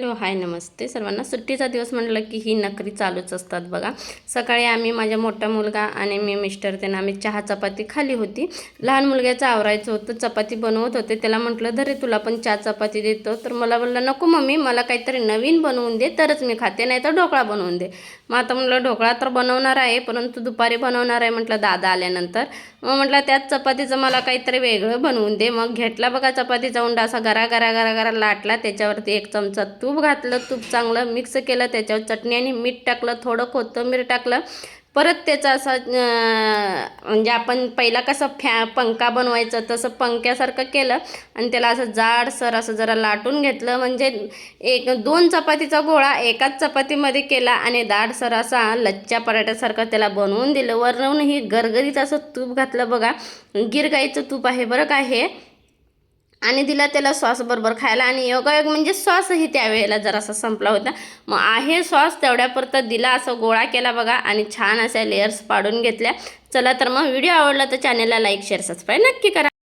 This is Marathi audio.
हॅलो हाय नमस्ते सर्वांना। सुट्टीचा दिवस म्हटलं की ही नखरी चालूच असतात बघा। सकाळी आम्ही माझा मोठा मुलगा आणि मी मिस्टर त्यांना आम्ही चहा चपाती खाली होती। लहान मुलग्याचं आवरायचं होतं, चपाती बनवत होते। त्याला म्हटलं धरे तुला पण चहा चपाती देतो, तर मला बोलला नको मम्मी मला काहीतरी नवीन बनवून दे तरच मी खाते, नाही तर ढोकळा बनवून दे। मग आता म्हटलं ढोकळा तर बनवणार आहे परंतु दुपारी बनवणार आहे म्हटलं दादा आल्यानंतर। मग म्हटलं त्याच चपातीचं मला काहीतरी वेगळं बनवून दे। मग घेतला बघा चपातीचा उंडा असा गरा गरा गरा गरा लाटला, त्याच्यावरती 1 चमचा तूप घातलं, तूप चांगलं मिक्स केलं, त्याच्यावर चटणी आणि मीठ टाकलं, थोडं कोथिंबीर टाकलं। परत त्याचा असा म्हणजे आपण पहिला कसं पंका बनवायचं तसं पंक्यासारखं केलं आणि त्याला असं जाडसर असं जरा लाटून घेतलं। म्हणजे 1-2 चपातीचा गोळा एकाच चपातीमध्ये केला आणि दाटसर असा लच्छा पराठ्यासारखं त्याला बनवून दिलं। वरून ही गरगरीत असं तूप घातलं बघा, गिर गाईचं तूप आहे बरं का हे, आणि दिला त्याला सॉस बरोबर खायला। आणि योगायोग म्हणजे सॉसही त्यावेळेला जरासा संपला होता, मग आहे सॉस तेवढ्यापुरता दिला, असं गोळा केला बघा आणि छान अशा लेयर्स पाडून घेतल्या। चला तर मग व्हिडिओ आवडला तर चॅनलला लाईक शेअर सबस्क्राईब नक्की करा।